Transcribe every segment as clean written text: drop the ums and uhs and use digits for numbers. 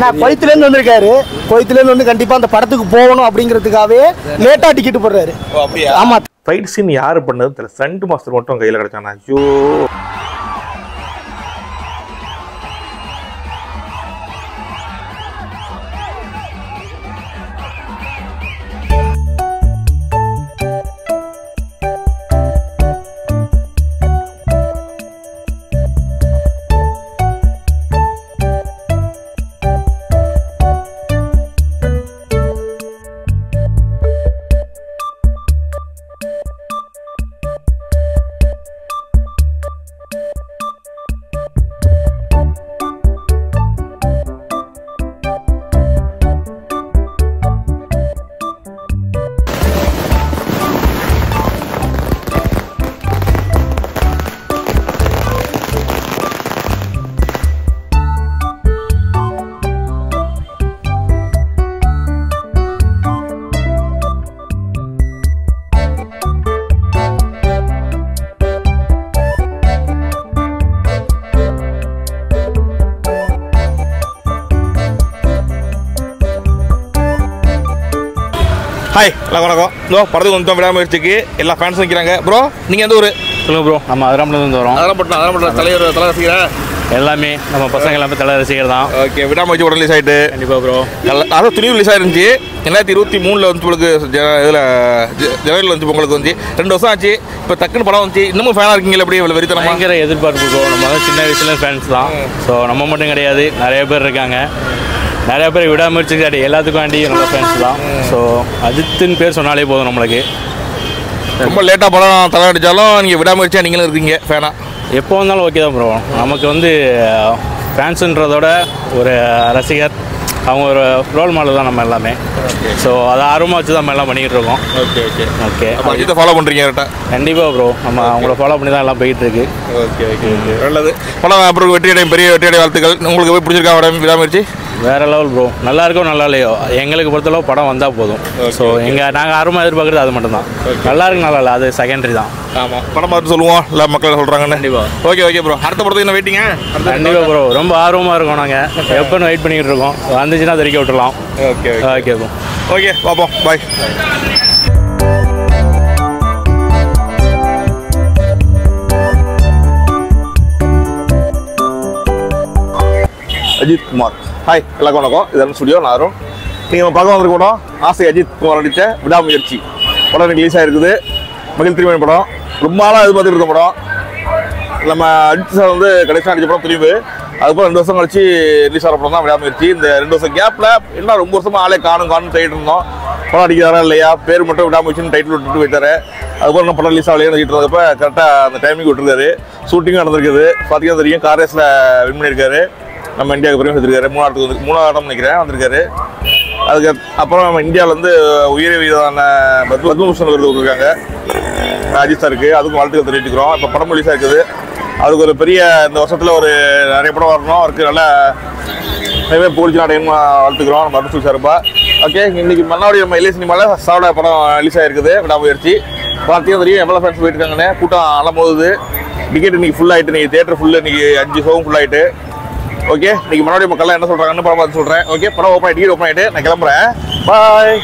நான் கோயத்திலேருந்து வந்திருக்காரு. கோயத்திலேருந்து வந்து கண்டிப்பாக அந்த படத்துக்கு போகணும் அப்படிங்கிறதுக்காகவே லேட்டாக டிக்கெட் போடுறாரு. ஆமாம். ஃபைட் சீன் யார் பண்ணது தெரியல. ஸ்டண்ட் மாஸ்டர் மட்டும் கையில் கிடச்சானா. ஐயோ ஹாய் எல்லாம் வணக்கம். இதோ படத்துக்கு வந்து விடாமுயற்சிக்கு எல்லா ஃபேன்ஸும் நிற்கிறாங்க. ப்ரோ நீங்கள் எந்த ஊர் சொல்லுங்க ப்ரோ? நம்ம அதிராமலேருந்து வரோம். அதெல்லாம் தலைவர் தலை ரசிக்கிறேன் எல்லாமே நம்ம பசங்க எல்லாமே தலை ரசிகர் தான். ஓகே, விடாமுயற்சி உடனே ரிலீஸ் ஆகிட்டு கண்டிப்பாக ப்ரோ. அதாவது துணிவு ரிலீஸ் ஆயிருந்துச்சு 2023 வந்து உங்களுக்கு இதில் ஜனவரியில் வந்து உங்களுக்கு வந்து 2 வருஷம் ஆச்சு. இப்போ டக்குன்னு படம் வந்துச்சு. இன்னமும் ஃபேனாக இருக்கீங்களா? எப்படி இவ்வளோ வெறித்தனமா? பயங்கர எதிர்பார்ப்பு ப்ரோ. நம்ம வந்து சின்ன வயசுல ஃபேன்ஸ் தான். ஸோ நம்ம மட்டும் கிடையாது, நிறைய பேர் இருக்காங்க. நிறைய பேர் விடாமுயற்சி கிடையாது, எல்லாத்துக்கும் வேண்டி நம்ம ஃபேன்ஸ் தான். ஸோ அஜித்துன்னு பேர் சொன்னாலே போதும் நம்மளுக்கு. ரொம்ப லேட்டாக படம் தலை அடித்தாலும் நீங்கள் விடாமுயற்சியாக நீங்களும் இருக்கீங்க ஃபேனாக. எப்போ வந்தாலும் ஓகே தான் ப்ரோ. நமக்கு வந்து ஃபேன்ஸுன்றதோட ஒரு ரசிகர், அவங்க ஒரு ரோல் மாடல் தான் நம்ம எல்லாமே. ஸோ அதை ஆர்வமாக வச்சு தான் நம்ம எல்லாம் பண்ணிக்கிட்டு இருக்கோம். Okay okay okay. அஜித்தை ஃபாலோ பண்ணுறீங்க கரெக்டாக? கண்டிப்பாக ப்ரோ. நம்ம அவங்கள ஃபாலோ பண்ணி தான் எல்லாம் போயிட்டுருக்கு. ஓகே ஓகே ஓகே நல்லது. படம் அப்புறம் வெற்றியடையும், பெரிய வெற்றியடை வாழ்த்துக்கள். உங்களுக்கு போய் பிடிச்சிருக்கா விடாமுயற்சி? வேறு லெவல் ப்ரோ. நல்லா இருக்கோ நல்லா இல்லையோ, எங்களுக்கு பொறுத்தளவு படம் வந்தால் போதும். ஸோ நாங்கள் ஆர்வமாக எதிர்பார்க்குறது அது மட்டும் தான். நல்லா இருக்கு நல்லா இல்லை அது செகண்டரி தான். ஆமாம், படம் பார்த்து சொல்லுவோம் இல்லை மக்கள் சொல்கிறாங்கன்னு. கண்டிப்பாக. Okay okay bro. அடுத்த படத்துக்கு என்ன வெயிட்டிங்க? கண்டிப்பாக ப்ரோ. ரொம்ப ஆர்வமாக இருக்கோம் நாங்கள். எப்போன்னு வெயிட் பண்ணிக்கிட்டு இருக்கோம். வந்துச்சுன்னா தெரிவிக்க விட்டுலாம். Okay okay bro. ஓகே பார்ப்போம். பாய். அஜித் குமார். ஹாய் எல்லாருக்கும் வணக்கம். இதெல்லாம் ஸ்டுடியோ நாரும். நீங்கள் பார்க்க வந்திருக்க படம் ஆசை. அஜித் குமார் நடித்த விடாமுயற்சி படம் ரிலீஸ் ஆகிருக்குது. மகிழ் திருமணி படம். ரொம்ப நாளாக எதிர்பார்த்துட்டு இருக்க படம். நம்ம அஜித் சார் வந்து கடைசியாக நடித்த படம் துணிவு. அதுக்கப்புறம் 2 வருஷம் கழிச்சு ரிலீஸ் ஆகிற படம் தான் விடாமுயற்சி. இந்த 2 வருஷம் கேப்பில் என்ன ரொம்ப வருஷமாக ஆளே காணும் தேடிட்டு இருந்தோம். படம் அடிக்கிறாரா இல்லையா, பேர் மட்டும் விடாமுயற்சின்னு டைட்டில் விட்டுட்டு போயிட்டாரு. அதுக்கப்புறம் என்ன படம் ரிலீஸ் ஆகலையே நடிக்கிட்டு இருந்தப்போ கரெக்டாக அந்த டைமிங் விட்டுருக்காரு. ஷூட்டிங்கும் நடந்திருக்குது. பார்த்தீங்கன்னா தெரியும், கார் ரேஸில் வின் பண்ணியிருக்காரு. நம்ம இந்தியாவுக்கு பெருமை எடுத்துருக்காரு. 3ஆம் இடம் நினைக்கிறேன் வந்திருக்காரு. அதுக்கு அப்புறம் நம்ம இந்தியாவில் வந்து உயரிய விதமான பத்மபூஷன் விருது கொடுத்துருக்காங்க அஜித் சாருக்கு. அதுக்கும் வாழ்த்துக்கள் தெரிவிச்சுக்கிறோம். இப்போ படம் ரிலீஸ் ஆகிருக்குது. அதுக்கு ஒரு பெரிய இந்த வருஷத்தில் ஒரு நிறைய படம் வரணும். அவருக்கு நல்ல நிறைய புகழ்ச்சி அடையணும் வாழ்த்துக்கிறோம் நம்ம அருள் சார்ப்பா. ஓகே, இன்றைக்கி மன்னாடி நம்ம எல்ஏ சினிமாவில் சாவோட படம் ரிலீஸ் ஆகிருக்குது விடாமுயற்சி. பார்த்தீங்கன்னா தெரியும் எவ்வளோ ஃபேன்ஸ் போயிட்டு இருக்காங்கன்னு. கூட்டம் அலம்போது. டிக்கெட் இன்றைக்கி ஃபுல் ஆகிட்டு. இன்றைக்கி தேட்டர் ஃபுல்லு. இன்றைக்கி 5 ஷோவும் ஃபுல் ஆகிட்டு. ஓகே, இன்னைக்கு மறுபடியும் மக்கள்லாம் என்ன சொல்கிறாங்கன்னு படம் பார்த்து சொல்கிறேன். ஓகே, படம் ஓப்பன் ஆகிட்டு ஓப்பன் ஆகிட்டு நான் கிளம்புறேன். பாய்.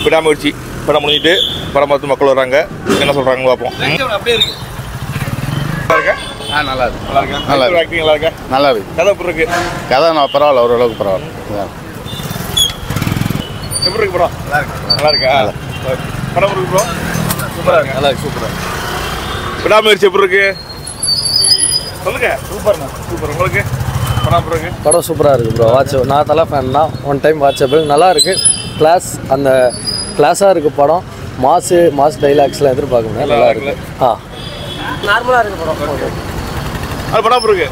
விடாமுயற்சி படம் முடிஞ்சிட்டு படம் பார்த்து மக்கள் வர்றாங்க, என்ன சொல்கிறாங்கன்னு பார்ப்போம். அப்படியே இருக்கு நல்லா இருக்கு. நல்லா இருக்கா? நல்லா இருக்கு. நல்லா இருக்கா? நல்லா இருக்கு. கதை எப்படி இருக்கு? கதை நான் பரவாயில்ல, ஓரளவுக்கு பரவாயில்ல. எப்படி இருக்கு படம்? நல்லா இருக்கு. நல்லா இருக்கா? படம் இருக்கு ப்ரோ. சூப்பராக இருக்கு. நல்லா இருக்கு. சூப்பராக இருக்கு. விடாமுயற்சி எப்படி இருக்கு சொல்லுங்க. சூப்பர்ண்ணா. சூப்பர். உங்களுக்கு படம் எப்படி இருக்கு? படம் சூப்பராக இருக்குது ப்ரோ. வாட்ச் நான் தலை ஃபேன் தான். One time watchable. நல்லா இருக்குது. கிளாஸ் அந்த கிளாஸாக இருக்குது படம். மாஸ் டைலாக்ஸ்லாம் எதிர்பார்க்க முடியாது. நல்லா இருக்குது. நார்மலாக இருக்குது படம். அது படம் எப்படி இருக்கு?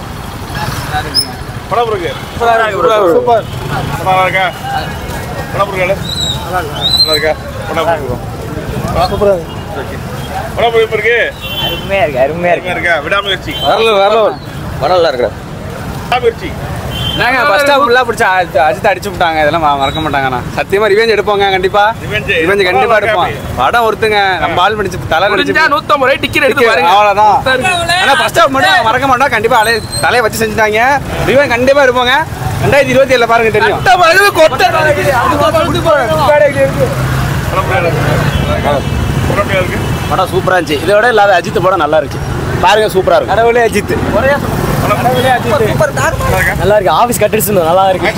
படம் எப்படி இருக்கு? சூப்பர். நல்லா இருக்கா? படம் எப்படி இருக்கு? நல்லா இருக்கா? படம் எப்படி இருக்கு? சூப்பராக இருக்கு. படம் எப்படி இருக்கு? அருமையாக இருக்கா? விடாமுயற்சி. படம் நல்லா இருக்கு. விடாமுயற்சி. நாங்கள் ஃபர்ஸ்ட் ஹாஃப் ஃபுல்லாக பிடிச்சா அஜித் அடிச்சு விட்டாங்க. இதெல்லாம் மறக்க மாட்டாங்கண்ணா. சத்தியமாக ரிவெஞ்ச் எடுப்போங்க. கண்டிப்பாக ரிவெஞ்ச் கண்டிப்பாக எடுப்போம். படம் ஒருத்துங்க நம்ம ஆள் நடிச்சு தலை நடிச்சு 150 ரூபாய் டிக்கெட் எடுத்து அவ்வளோதான். ஆனால் ஃபர்ஸ்ட் ஹாஃப் மட்டும் மறக்க மாட்டோம். கண்டிப்பாக தலையை வச்சு செஞ்சுட்டாங்க. ரிவெஞ்ச் கண்டிப்பாக இருப்போங்க. 2027 பாருங்க தெரியும். படம் சூப்பராக இருந்துச்சு. இதோட இல்லாத அஜித் படம் நல்லா இருக்கு. பாருங்க சூப்பராக இருக்கு. கடவுளே அஜித். நல்லா இருக்கு. ஆஃபீஸ் கட்டிடுச்சு நல்லா இருக்கு.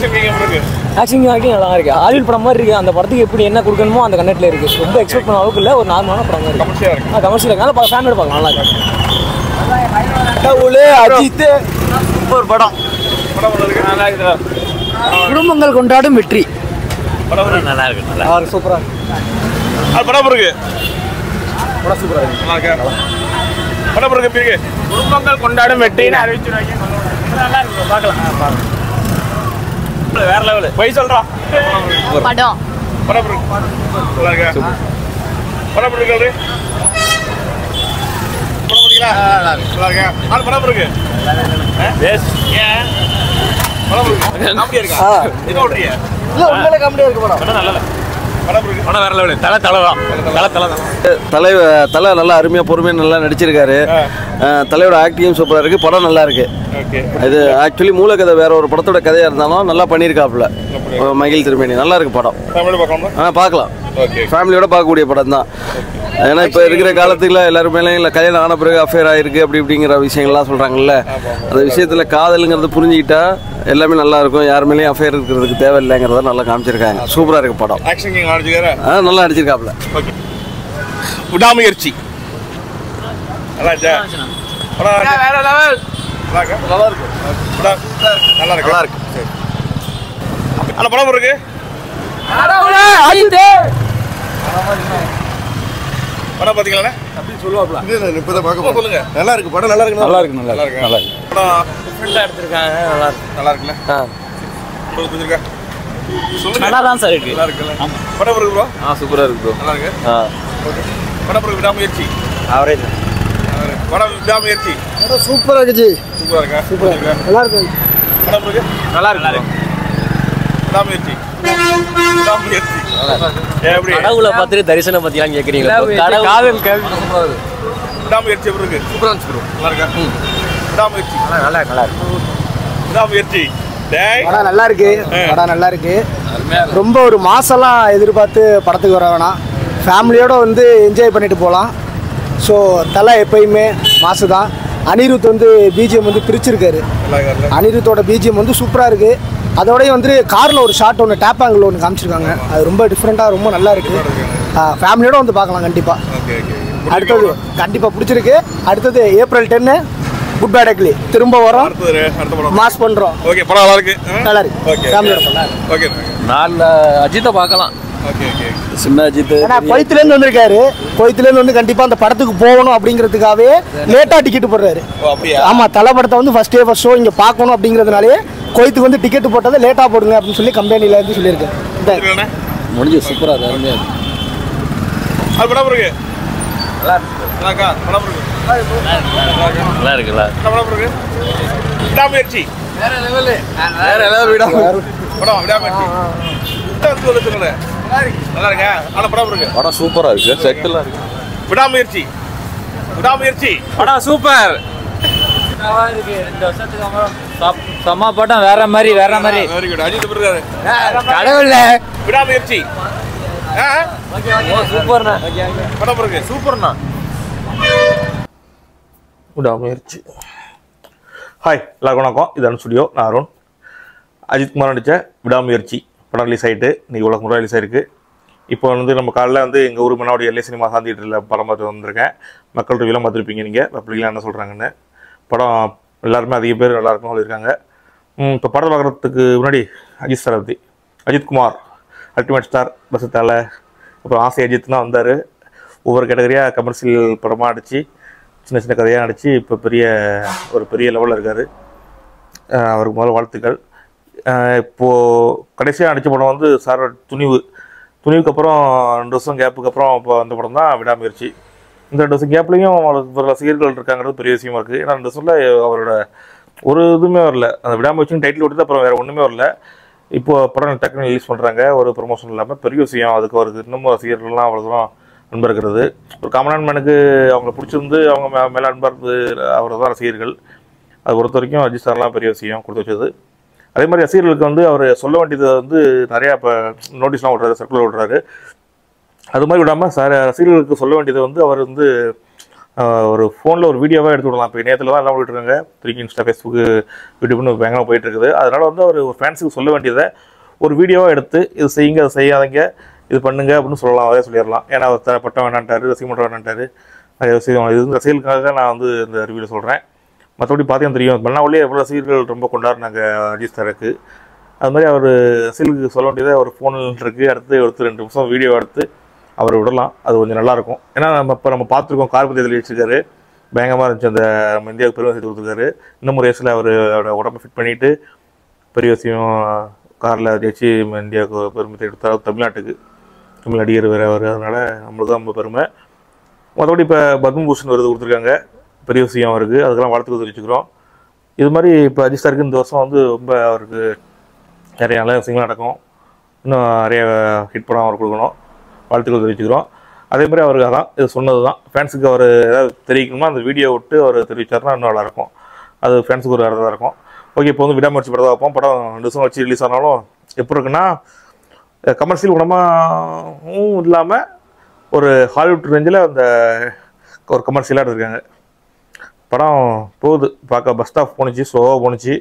ஆக்ஷன் நல்லா இருக்கு. ஹாலிவுட் படம் மாதிரி இருக்கு. அந்த படத்துக்கு எப்படி என்ன கொடுக்கணுமோ அந்த கண்டென்ட்ல இருக்கு. ரொம்ப எக்ஸ்பெக்ட் பண்ண அளவுக்கு இல்லை. ஒரு நார்மலான படம் இருக்கு. கமர்ஷியல் இருக்கு. நல்லா ஃபேமிலியோட பார்க்கலாம். நல்லா இருக்கு. கடவுளே அஜித் சூப்பர் படம். நல்லா இருக்கு. குடும்பங்கள் கொண்டாடும் வெற்றி. நல்லா இருக்கு. நல்லா இருக்கு. சூப்பராக இருக்கு. படம் இருக்கு. படம் சூப்பரா இருக்கு. நல்லா இருக்கா? படம் இருக்கு. எப்படி இருக்கு? குடும்பங்கள் கொண்டாடும் வெற்றின்னு அறிவிச்சிருவாங்க. நல்லா இருக்கு. பார்க்கலாம். வேற லெவல். போய் சொல்றா. படம் இருக்கு. நல்லா இருக்கா? படம் இருக்கு. படம் பாத்தீங்களா? நல்லா இருக்கா? படம் இருக்கு. எஸ். ஏன்? படம் இருக்கு. காமெடியா இருக்கா? என்ன ஓடுறீங்க? இல்ல உண்மையிலே காமெடியா இருக்கு படம். படம் நல்லா இல்ல. படம் இருக்கு. படம் வேற லெவல். தலை நல்லா அருமையாக பொறுமையாக நல்லா நடிச்சிருக்காரு. தலையோட ஆக்டிங்கும் சூப்பராக இருக்குது. படம் நல்லா இருக்கு. இது ஆக்சுவலி மூலக்கதை வேற ஒரு படத்தோட கதையாக இருந்தாலும் நல்லா பண்ணியிருக்காப்புல மகிழ் திருமேனி. நல்லா இருக்கு படம். பார்க்கலாம். ஃபேமிலியோட பார்க்கக்கூடிய படம் தான். ஏன்னா இப்போ இருக்கிற காலத்துல எல்லாருமே இல்லை கல்யாணம் ஆன பிறகு அஃபேர் ஆகிருக்கு அப்படி இப்படிங்கிற விஷயங்கள்லாம் சொல்கிறாங்கல்ல. அந்த விஷயத்தில் காதலுங்கிறது புரிஞ்சுக்கிட்டா எல்லாமே நல்லா இருக்கும். யார் மேலேயும் அஃபேர் இருக்கிறதுக்கு தேவையில்லைங்கிறத நல்லா காமிச்சிருக்காங்க. சூப்பராக இருக்கு படம். நல்லா நடிச்சிருக்காப்புல. விடாமுயற்சி. நல்லா இருக்கா? வேற லெவல். நல்லா இருக்கு. நல்லா இருக்கு. நல்லா இருக்கு. சரி. அந்த படம் இருக்கு. படம் பாத்தீங்களா? அப்படி சொல்லுவாப்ல. இப்பதான் பார்க்க சொல்லுங்க. நல்லா இருக்கு. படம் நல்லா இருக்கு. நல்லா இருக்கு. நல்லா இருக்கு. நல்லா இருக்கு. படம் டிஃபரண்டா எடுத்துருக்காங்க. நல்லா இருக்கு. நல்லா இருக்குல்ல? உங்களுக்கு புரிஞ்சிருக்கா? நல்லா தான் சார் இருக்கு. நல்லா இருக்குல்ல? படம் இருக்கு ப்ரோ. சூப்பராக இருக்கு ப்ரோ. நல்லா இருக்கு. ஓகே. படம் இருக்கு. விடாமுயற்சி. அவரேஜ். படம் விடாமுயற்சி. படம் சூப்பராக இருக்கு. சூப்பரா இருக்கா? சூப்பரா இருக்கு. நல்லா இருக்கு. படம் இருக்கு. நல்லா இருக்கு. விடாமுயற்சி. விடாமுயற்சி. எப்படி? கடவுளை பார்த்துட்டு தரிசனம் பத்திலாம் கேட்குறீங்களா? காதல் விடாமுயற்சி எப்படி இருக்கு? சூப்பரா இருந்துச்சு ப்ரோ. நல்லா இருக்கா? விடாமுயற்சி. நல்லா இருக்கு. விடாமுயற்சி. படம் நல்லா இருக்கு. படம் நல்லா இருக்கு. ரொம்ப ஒரு மாசெல்லாம் எதிர்பார்த்து படத்துக்கு வர வேணாம். ஃபேமிலியோட வந்து என்ஜாய் பண்ணிட்டு போகலாம். ஸோ தலை எப்பயுமே மாசு தான். அனிருத் வந்து பிஜிஎம் வந்து பிரிச்சிருக்காரு. அனிருத்தோட பிஜிஎம் வந்து சூப்பராக இருக்கு. அதோடய வந்து காரில் ஒரு ஷாட் ஒன்று டேப் ஆங்கிள் ஒன்று காமிச்சிருக்காங்க. அது ரொம்ப டிஃப்ரெண்ட்டாக ரொம்ப நல்லா இருக்கு. ஃபேமிலியோட வந்து பார்க்கலாம் கண்டிப்பாக. அடுத்தது கண்டிப்பாக பிடிச்சிருக்கு. அடுத்தது April 10 குட் பேட் அக்லி திரும்ப வரோம். மாஸ் பண்ணுறோம். ஓகே. படம் நல்லா இருக்கு. நல்லா இருக்கு. ஃபேமிலியோட பண்ணலாம். ஓகே. நான் அஜித்தை பார்க்கலாம். சின்ன அஜித் ஏன்னா கொய்த்துலேருந்து வந்திருக்காரு. கொய்த்துலேருந்து வந்து கண்டிப்பாக அந்த படத்துக்கு போகணும் அப்படிங்கிறதுக்காகவே லேட்டாக டிக்கெட் போடுறாரு. ஆமாம், தலை படத்தை வந்து ஃபர்ஸ்ட் ஷோ இங்கே பார்க்கணும் அப்படிங்கிறதுனாலே கொய்த்துக்கு வந்து டிக்கெட் போட்டதை லேட்டாக போடுங்க அப்படின்னு சொல்லி கம்பெனியில் இருந்து சொல்லியிருக்கேன். முடிஞ்சு சூப்பராக அருமையாக அது படம் இருக்கு. நல்லா இருக்கா? படம் இருக்கு. நல்லா இருக்குல்ல? படம் இருக்கு. விடாமுயற்சி. வேற லெவல். படம் விடாமுயற்சி. நல்லா இருக்கா? ஆனா படம் இருக்கு. படம் சூப்பராக இருக்கு. செட்டில் இருக்கு. விடாமுயற்சி. விடாமுயற்சி. படம் சூப்பர். செம்ம படம். வேற மாதிரி. Very good. அஜித் இருக்காரு. கடவுள்ல விடாமுயற்சி. சூப்பர்ண்ணா. படம் இருக்கு சூப்பர்ண்ணா. விடாமுயற்சி. ஹாய் எல்லாருக்கும் வணக்கம். இது அருண் ஸ்டுடியோ. நான் அருண். அஜித் குமார் நடித்த விடாமுயற்சி படம் ரிலீஸ் ஆகிட்டு இன்றைக்கி உலக முறை ரிலீஸ் ஆகிருக்கு. இப்போ எங்கள் காலையில் எங்கள் ஊர் மன்னாடி எல்லை சினிமா சாந்தியேட்டரில் படம் பார்த்து வந்திருக்கேன். மக்கள் ரிவியூலாம் பார்த்துருப்பீங்க நீங்கள். பப்ளிக்லாம் என்ன சொல்கிறாங்கன்னு. படம் எல்லாருமே அதிக பேர் நல்லாயிருக்கும் சொல்லியிருக்காங்க. இப்போ படம் பார்க்குறதுக்கு முன்னாடி அஜித் சார் பற்றி, அஜித் குமார் அல்டிமேட் ஸ்டார், பஸ் தலை, அப்புறம் ஆசை அஜித் தான் வந்தார். ஒவ்வொரு கேட்டகரியாக கமர்ஷியல் படமாக அடித்து சின்ன சின்ன கதையாக நடித்து இப்போ பெரிய லெவலில் இருக்கார். அவருக்கு முதல்ல வாழ்த்துக்கள். இப்போது கடைசியாக நடித்த படம் சார் துணிவுக்கு அப்புறம் 2 வருஷம் கேப்புக்கு அப்புறம் இப்போ அந்த படம் தான் விடாமுயற்சி. இந்த 2 வருஷம் கேப்லேயும் அவருக்கு ரசிகர்கள் இருக்காங்கிறது பெரிய விஷயமா இருக்குது. ஏன்னா 2 வருஷத்தில் அவரோட ஒரு இதுவுமே வரல. அந்த விடாமுயற்சின்னு டைட்டில் விட்டு அப்புறம் வேறு ஒன்றுமே வரல. இப்போது படம் டக்குன்னு ரிலீஸ் பண்ணுறாங்க, ஒரு ப்ரொமோஷன் இல்லாமல். பெரிய விஷயம். அதுக்கு அவருக்கு இன்னமும் ரசிகர்கள்லாம் அவ்வளோ தூரம் அன்பாக இருக்கிறது. ஒரு காமனான மேனுக்கு அவங்கள பிடிச்சிருந்து அவங்க மேலே அன்பாக இருந்து அவர் தான் ரசிகர்கள். அது பொறுத்த வரைக்கும் அஜித் சார்லாம் பெரிய விஷயம் கொடுத்து வச்சது. அதே மாதிரி ரசிகர்களுக்கு அவர் சொல்ல வேண்டியது நிறையா இப்போ நோட்டீஸ்லாம் விட்றாரு, சர்க்குலர் விட்றாரு. அது மாதிரி விடாமல் ரசிகர்களுக்கு சொல்ல வேண்டியது அவர் ஒரு ஃபோனில் ஒரு வீடியோவாக எடுத்து விடலாம். இப்போ நேரத்தில் தான் எல்லாம் விட்டுருக்காங்க. இன்ஸ்டா, ஃபேஸ்புக்கு, யூடியூப்னு பயங்கரமாக போயிட்டு இருக்குது. அதனால் அவர் ஒரு ஃபேன்ஸுக்கு சொல்ல வேண்டியதை ஒரு வீடியோவாக எடுத்து இது செய்யுங்க, அதை செய்யாதீங்க, இது பண்ணுங்க அப்படின்னு சொல்லலாம். அதே சொல்லிடலாம். ஏன்னா அவர் பட்டம் வேணான்ட்டார், ரசிகம் பண்ணுற வேணான்ட்டார். இது ரசிகர்களுக்காக நான் இந்த ரிவ்யூவில் சொல்கிறேன். மற்றபடி பார்த்தீங்கன்னா தெரியும், மன்னாவுலேயே எவ்வளோ ரசிகர்கள் ரொம்ப கொண்டாடுனாங்க அஜித் சாருக்கு. அது மாதிரி அவர் ரசிகர்களுக்கு சொல்ல வேண்டியதை ஒரு ஃபோனில் இருக்குது. அடுத்து 2 நிமிஷம் வீடியோ எடுத்து அவர் விடலாம். அது கொஞ்சம் நல்லாயிருக்கும். ஏன்னா நம்ம பார்த்துருக்கோம், கார்பத்தி இதில் வச்சுருக்காரு. பயங்கரமாக இருந்துச்சு. அந்த நம்ம இந்தியாவுக்கு பெருமை சேர்த்து கொடுத்துருக்காரு. இன்னும் ரேஸில் அவரோட உடம்பை ஃபிட் பண்ணிவிட்டு பெரிய விஷயம் காரில் ஜெயிச்சு இந்தியாவுக்கு பெருமை எடுத்தார். தமிழ்நாட்டுக்கு தமிழ் நடிகர் வேறு அவர். அதனால் நம்மளுக்கு தான் ரொம்ப பெருமை. மற்றபடி இப்போ பத்மபூஷன் விருது கொடுத்துருக்காங்க. பெரிய விஷயம் அவருக்கு. அதுக்கெல்லாம் வாழ்த்துக்கள் தெரிவிச்சுக்கிறோம். இது மாதிரி இப்போ அஜித் சாருக்கு இந்த வருஷம் ரொம்ப அவருக்கு நிறைய நல்ல விஷயங்கள் நடக்கும். இன்னும் நிறைய ஹிட் படம் அவர் கொடுக்கணும். வாழ்த்துக்கள் தெரிவிச்சுக்கிறோம். அதே மாதிரி அவருக்கு அதான் இது சொன்னது தான். ஃபேன்ஸுக்கு அவர் ஏதாவது தெரிவிக்கணுமா அந்த வீடியோ விட்டு அவர் தெரிவித்தார்னா இன்னும் நல்லாயிருக்கும். அது ஃபேன்ஸுக்கு ஒரு இடத்துல இருக்கும். ஓகே, இப்போ விடாமுயற்சி படம் வைப்போம். படம் 2 வருஷம் வச்சு ரிலீஸ் ஆனாலும் எப்படி இருக்குன்னா, கமர்ஷியல் படமாகவும் இல்லாமல் ஒரு ஹாலிவுட் ரேஞ்சில் ஒரு கமர்ஷியலாக எடுத்துருக்காங்க. படம் போகுது பார்க்க. பஸ் ஸ்டாப் போணுச்சு, ஸ்லோவாக போணுச்சு.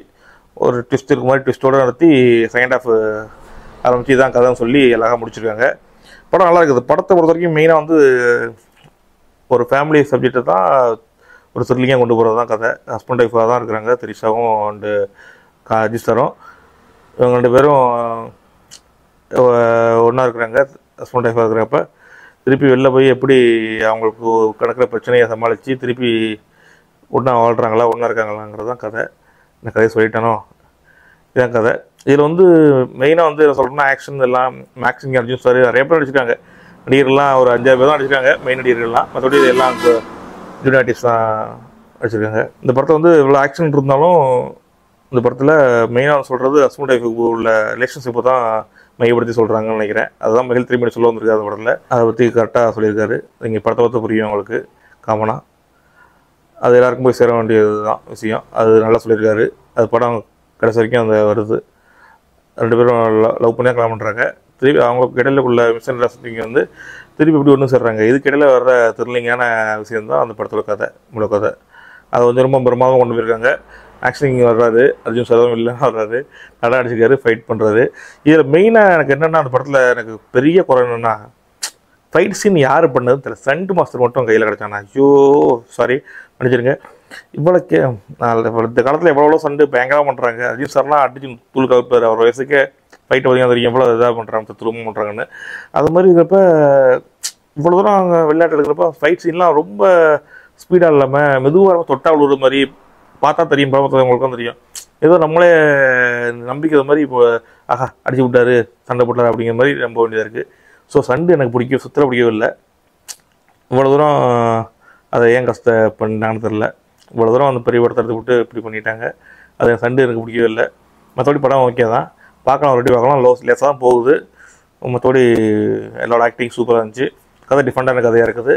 ஒரு ட்விஸ்ட் இருக்க மாதிரி ட்விஸ்ட்டோடு நடத்தி செகண்ட் ஹாஃப் ஆரம்பித்து இதான் கதைன்னு சொல்லி எல்லாரும் முடிச்சிருக்காங்க. படம் நல்லா இருக்குது. படத்தை பொறுத்த வரைக்கும் மெயினாக ஒரு ஃபேமிலி சப்ஜெக்டை தான் ஒரு த்ரில்லிங்காக கொண்டு போகிறது தான் கதை. ஹஸ்பண்ட் ஒய்ஃபாக தான் இருக்கிறாங்க, திரிஷாவும் அண்டு அஜித் சாரும். இவங்க 2 பேரும் ஒன்றா இருக்கிறாங்க. ஹஸ்பண்ட் ஒய்ஃபாக இருக்கிறப்ப திருப்பி வெளில போய் எப்படி அவங்களுக்கு கிடக்கிற பிரச்சனையை சமாளித்து திருப்பி ஒன்றா வாழ்கிறாங்களா, ஒன்றா இருக்காங்களாங்கிறது தான் கதை. இந்த கதையை சொல்லிட்டானோ, இதுதான் கதை. இதில் மெயினாக என்ன சொல்கிறேன்னா, ஆக்ஷன் எல்லாம் மேக்ஸிங் அர்ஜுன் சார் நிறைய பேர் நடிச்சிருக்காங்க. நடிகர்கள்லாம் ஒரு 5-6 பேர் தான் நடிச்சிருக்காங்க, மெயின் நடிகர்கள்லாம். மற்றபடி எல்லாம் ஜூனியர் ஆர்டிஸ்ட் தான் நடிச்சிருக்காங்க. இந்த படத்தை இவ்வளோ ஆக்ஷன் இருந்தாலும் இந்த படத்தில் மெயினாக சொல்கிறது ஹஸ்பண்ட் ஒய்ஃபுக்கு உள்ள ரிலேஷன்ஷிப்பை தான் மையப்படுத்தி சொல்கிறாங்கன்னு நினைக்கிறேன். அதுதான் மகிழ் திரும்பி சொல்ல வந்திருக்காரு அந்த படத்தில். அதை பற்றி கரெக்டாக சொல்லியிருக்காரு. நீங்கள் படத்தை பார்த்து புரியும் உங்களுக்கு காமனாக. அது எல்லாருக்கும் போய் சேர வேண்டியது தான் விஷயம். அது நல்லா சொல்லியிருக்காரு. அது படம் கடைசி வரைக்கும் வருது. 2 பேரும் லவ் பண்ணி கல்யாணம் பண்ணுறாங்க. திருப்பி அவங்களுக்கு இடையிலுக்குள்ள மிஸ் அண்டர்ஸ்டாண்டிங் திருப்பி எப்படி ஒன்றும் சேர்றாங்க. இதுக்கு இடையில வர்ற த்ரில்லிங்கான விஷயந்தான் அந்த படத்தோட கதை, முழு கதை. அது ரொம்ப பிரமாதமாக கொண்டு போயிருக்காங்க. ஆக்ஷனிங் வர்றாரு, அர்ஜுன் சாரும் இல்லைன்னா வர்றாரு, நல்லா அடிச்சிருக்காரு, ஃபைட் பண்ணுறாரு. இதில் மெயினாக எனக்கு என்னென்னா, அந்த படத்தில் எனக்கு பெரிய குறை என்னென்னா, ஃபைட் சீன் யார் பண்ணதுன்னு தெரியல. ஸ்டண்ட் மாஸ்டர் மட்டும் கையில் கிடச்சானா. ஐயோ சாரி மன்னிச்சிருங்க. இவ்வளோக்கே இந்த காலத்தில் எவ்வளோ சண்டு பயங்கரமாக பண்ணுறாங்க. அஜித் சார்லாம் அடிச்சு தூள் கலப்பார். அவர் வயசுக்கே ஃபைட்டை பார்த்தீங்கன்னா தெரியும் எவ்வளோ இதாக பண்ணுறாங்க, துருவம் பண்ணுறாங்கன்னு. அது மாதிரி இருக்கிறப்ப இவ்வளோ தூரம் அவங்க விளையாட்டு எடுக்கிறப்ப ஃபைட் சீன்லாம் ரொம்ப ஸ்பீடாக இல்லாமல் மெதுவாக தொட்டா விழுற மாதிரி பார்த்தா தெரியும். படத்தவங்களுக்கும் தெரியும். ஏதோ நம்மளே நம்பிக்கிற மாதிரி இப்போ ஆஹா அடிச்சு விட்டாரு, சண்டை போட்டார் அப்படிங்கிற மாதிரி நம்ப வேண்டியதாக இருக்குது. ஸோ சண்டு எனக்கு பிடிக்கும், சுத்தர பிடிக்கவே இல்லை. இவ்வளோ தூரம் அதை ஏன் பண்ணாங்கன்னு தெரில. இவ்வளோ தூரம் பெரிய படத்தை எடுத்து விட்டு இப்படி பண்ணிட்டாங்க. அது சண்டு எனக்கு பிடிக்கவே இல்லை. மற்றபடி படம் ஓகே தான், பார்க்கலாம், ரெடி பார்க்கலாம். லேஸாக தான் போகுது. மற்றபடி எல்லாரோட ஆக்டிங் சூப்பராக இருந்துச்சு. கதை டிஃப்ரெண்டான கதையாக இருக்குது.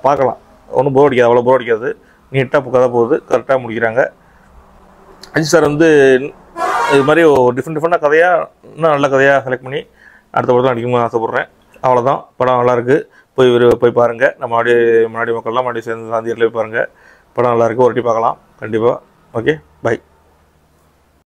பார்க்கலாம், ஒன்றும் போர் அடிக்காது, அவ்வளோ போர் அடிக்காது. நீட்டாக கதை போகுது, கரெக்டாக முடிக்கிறாங்க. அஜித் சார் இது மாதிரி ஒரு டிஃப்ரெண்டாக கதையாக இன்னும் நல்ல கதையாக செலக்ட் பண்ணி அடுத்த படத்தில் நடிக்கணும்னு ஆசைப்பட்றேன். அவ்வளோதான். படம் நல்லாயிருக்கு. போய் பாருங்கள். நம்ம முன்னாடி மக்கள்லாம் மறுபடியும் சேர்ந்து சாந்தியில் போய் பாருங்கள். படம் நல்லாயிருக்கு. ஒரு வாட்டி பார்க்கலாம் கண்டிப்பாக. Okay, by.